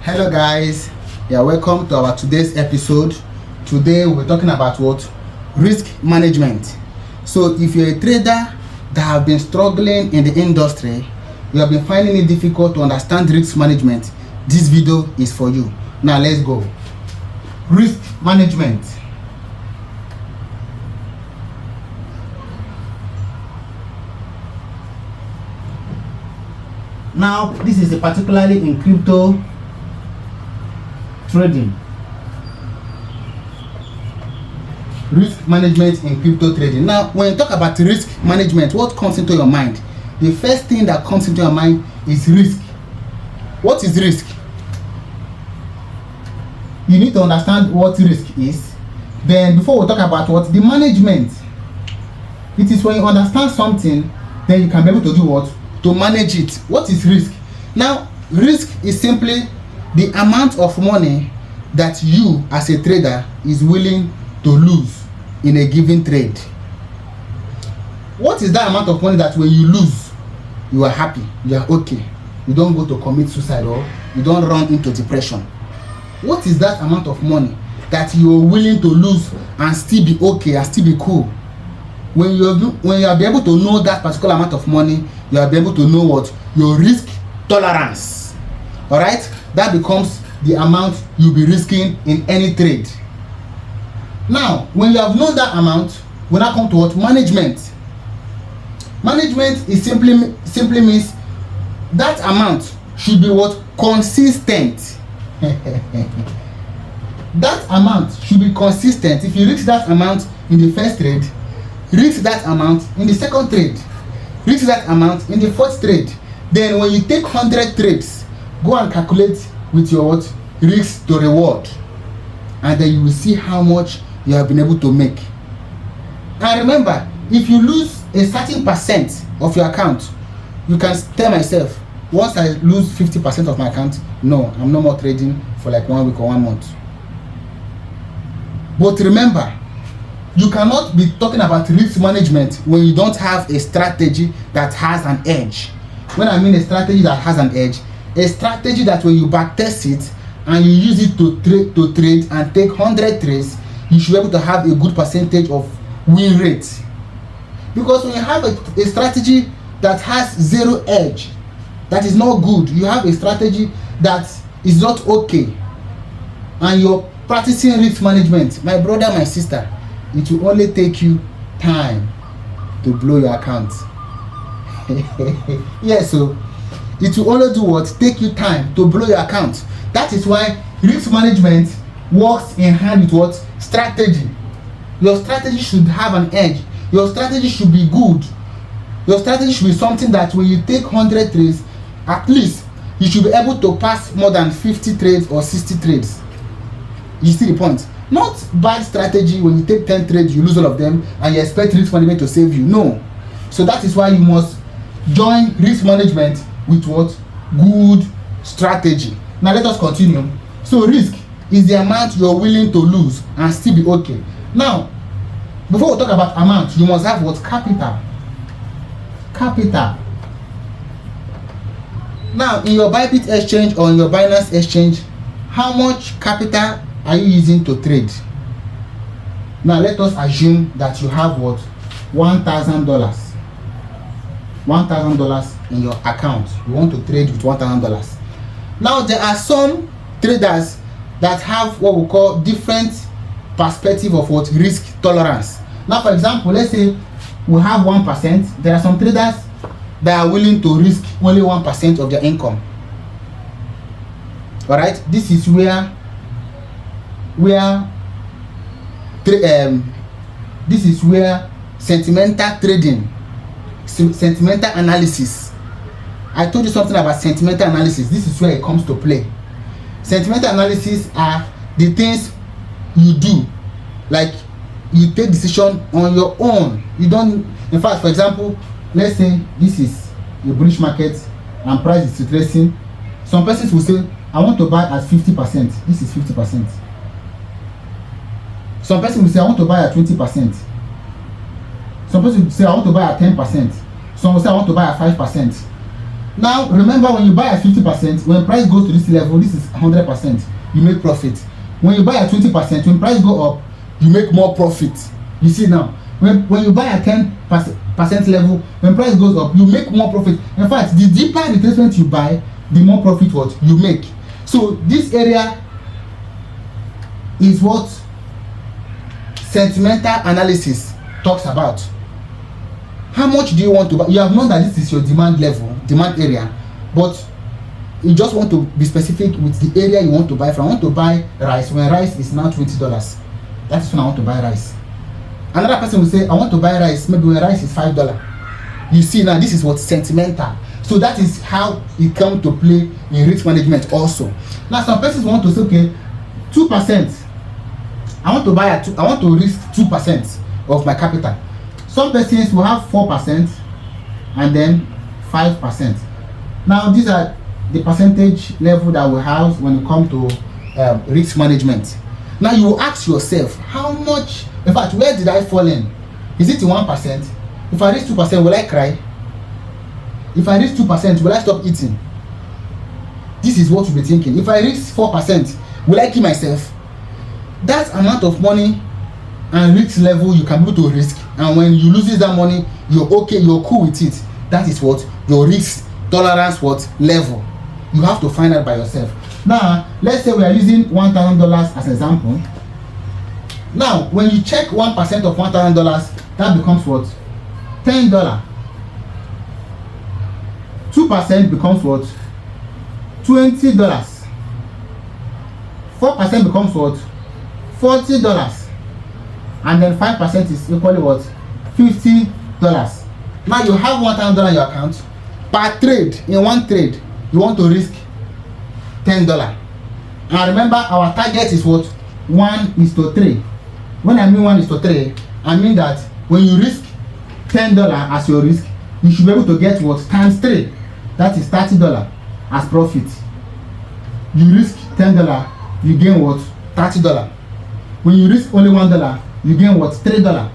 Hello guys, welcome to our today's episode. Today we're talking about what? Risk management. So if you're a trader that have been struggling in the industry, you have been finding it difficult to understand risk management, this video is for you. Now let's go. Risk management. Now this is particularly in crypto trading. Risk management in crypto trading. Now when you talk about risk management, what comes into your mind? The first thing that comes into your mind is risk. What is risk? You need to understand what risk is. Then before we talk about what the management, it is when you understand something, then you can be able to do what? To manage it. What is risk? Now risk is simply the amount of money that you as a trader is willing to lose in a given trade. What is that amount of money that when you lose, you are happy, you are okay, you don't go to commit suicide or you don't run into depression? What is that amount of money that you are willing to lose and still be okay and still be cool? When you are able to know that particular amount of money, you are able to know what your risk tolerance. All right, that becomes the amount you'll be risking in any trade. Now when you have known that amount, we now come to what? Management. Management is simply means that amount should be what? Consistent. That amount should be consistent. If you risk that amount in the first trade, risk that amount in the second trade, risk that amount in the fourth trade. Then when you take 100 trades, go and calculate with your what? Risk to reward, and then you will see how much you have been able to make. And remember, if you lose a certain percent of your account, you can tell myself, once I lose 50% of my account, no, I'm no more trading for like 1 week or 1 month. But remember, you cannot be talking about risk management when you don't have a strategy that has an edge. When I mean a strategy that has an edge, a strategy that when you backtest it and you use it to trade and take 100 trades, you should be able to have a good percentage of win rate. Because when you have a strategy that has zero edge, that is not good. You have a strategy that is not okay, and you're practicing risk management, my brother, my sister, it will only take you time to blow your account. Yes, so it will only do what? Take you time to blow your account. That is why risk management works in hand with what? Strategy. Your strategy should have an edge. Your strategy should be good. Your strategy should be something that when you take 100 trades, at least you should be able to pass more than 50 trades or 60 trades. You see the point? Not bad strategy when you take 10 trades, you lose all of them and you expect risk management to save you. No. So that is why you must join risk management with what? Good strategy. Now let us continue. So risk is the amount you're willing to lose and still be okay. Now, before we talk about amount, you must have what? Capital. Capital. Now, in your Bybit exchange or in your Binance exchange, how much capital are you using to trade? Now, let us assume that you have what? $1,000. $1,000 in your account. You want to trade with $1,000. Now, there are some traders that have what we call different perspective of what? Risk tolerance. Now, for example, let's say we have 1%. There are some traders that are willing to risk only 1% of their income. All right, this is where this is where sentimental trading, sentimental analysis. I told you something about sentimental analysis. This is where it comes to play. Sentimental analysis are the things you do, like you take decision on your own. You don't, in fact, for example, let's say this is a bullish market and price is retracing. Some persons will say, I want to buy at 50%. This is 50%. Some person will say, I want to buy at 20%. Some person will say, I want to buy at 10%. Some will say, I want to buy at 5%. Now remember, when you buy at 50%, when price goes to this level, this is 100%, you make profit. When you buy at 20%, when price go up, you make more profit. You see now, when you buy at 10% level, when price goes up, you make more profit. In fact, the deeper retracement you buy, the more profit what you make. So this area is what sentimental analysis talks about. How much do you want to buy? You have known that this is your demand level, demand area, but you just want to be specific with the area you want to buy from. I want to buy rice when rice is now $20. That is when I want to buy rice. Another person will say, I want to buy rice maybe when rice is $5. You see now, this is what sentimental. So that is how it comes to play in risk management also. Now some persons want to say, okay, 2%. I want to risk 2% of my capital. Some persons will have 4% and then 5%. Now these are the percentage level that we have when it comes to risk management. Now you will ask yourself, how much, in fact, where did I fall in? Is it 1%? If I reach 2%, will I cry? If I reach 2%, will I stop eating? This is what you'll be thinking. If I reach 4%, will I kill myself? That amount of money and risk level you can be able to risk, and when you lose that money, you're okay, you're cool with it. That is what your risk tolerance level. You have to find out by yourself. Now let's say we are using $1,000 as an example. Now when you check 1% of $1,000, that becomes what? $10. 2% becomes what? $20. 4% becomes what? $40. And then 5% is equally what? $50. Now you have $1,000 in your account. Per trade, in one trade, you want to risk $10. And remember, our target is what? 1:3. When I mean 1:3, I mean that when you risk $10 as your risk, you should be able to get what? Times 3. That is $30 as profit. You risk $10, you gain what? $30. When you risk only $1, you gain what? $3.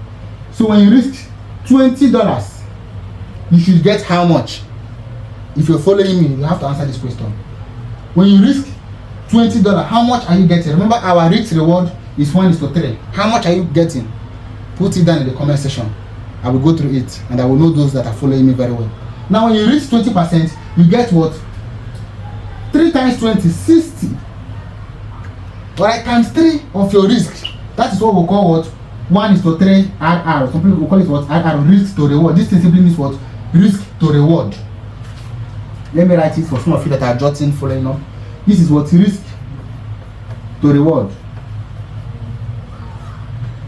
So when you risk $20, you should get how much? If you're following me, you have to answer this question. When you risk $20, how much are you getting? Remember, our risk reward is 1:3. How much are you getting? Put it down in the comment section. I will go through it and I will know those that are following me very well. Now when you reach 20%, you get what? 3 times 20, 60. Alright, times 3 of your risk. That is what we call what? 1:3 RR. Some people will call it what? RR, risk to reward. This thing simply means what? Risk to reward. Let me write it for some of you that are jotting, following up. This is what? Risk to reward.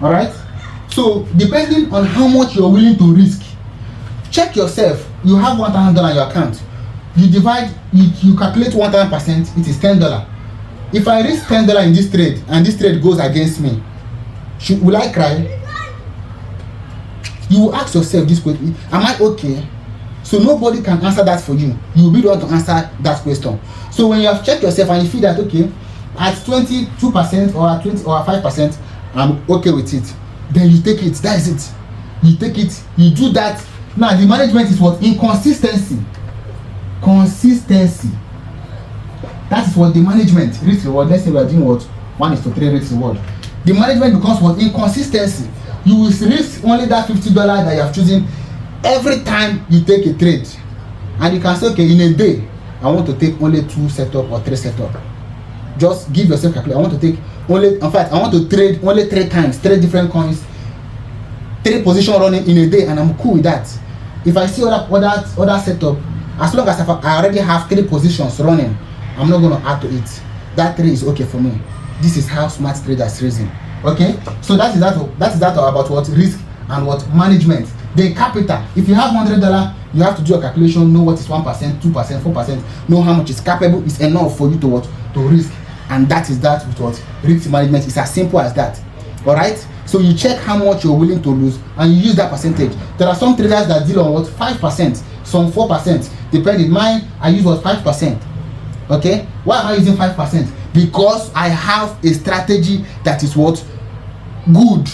Alright? So depending on how much you're willing to risk, check yourself. You have $1,000 in your account. You divide, you calculate 1,000%, it is $10. If I risk $10 in this trade and this trade goes against me, will I cry? You will ask yourself this question: am I okay? So nobody can answer that for you. You will be the one to answer that question. So when you have checked yourself and you feel that okay, at 22% or at 20 or at 5%, I'm okay with it, then you take it. That is it. You take it. You do that. Now the management is what? Inconsistency. Consistency. That is what the management risk reward. Let's say we are doing what? 1:3 risk reward. The management becomes what? Inconsistency. You will risk only that $50 that you have chosen every time you take a trade, and you can say, okay, in a day I want to take only 2 setup or 3 setup. Just give yourself calculate. I want to take only, in fact, I want to trade only 3 times, 3 different coins, 3 position running in a day, and I'm cool with that. If I see other setup, as long as I already have 3 positions running, I'm not going to add to it. That 3 is okay for me. This is how smart traders reason. Okay, so that is that about what? Risk and what? Management. Then capital. If you have $100, you have to do a calculation, know what is 1%, 2%, 4%, know how much is capable, is enough for you to what? To risk. And that is that with what? Risk management. It's as simple as that. Alright? So you check how much you're willing to lose and you use that percentage. There are some traders that deal on what? 5%, some 4%. Depending. Mine, I use what? 5%. Okay? Why am I using 5%? Because I have a strategy that is what? Good.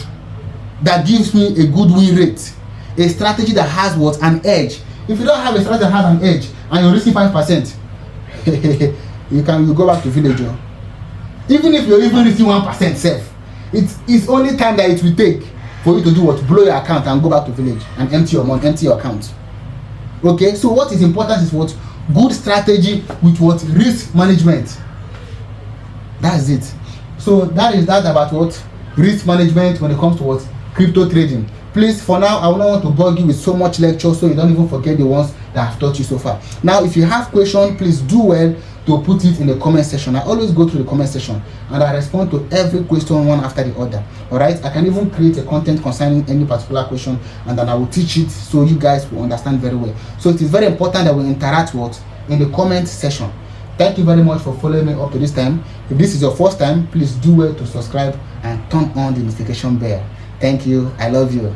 That gives me a good win rate. A strategy that has what? An edge. If you don't have a strategy that has an edge, and you're risking 5%, you go back to village. Even if you're even risking 1% safe, it's only time that it will take for you to do what? Blow your account and go back to village and empty your money, empty your account. Okay, so what is important is what? Good strategy with what? Risk management. That's it. So that about what? Risk management when it comes to what? Crypto trading. Please, for now, I don't want to bug you with so much lecture so you don't even forget the ones that I've taught you so far. Now, if you have questions, please do well to put it in the comment section. I always go through the comment section and I respond to every question one after the other. Alright, I can even create a content concerning any particular question and then I will teach it so you guys will understand very well. So it is very important that we interact what? In the comment section. Thank you very much for following me up to this time. If this is your first time, please do well to subscribe and turn on the notification bell. Thank you. I love you.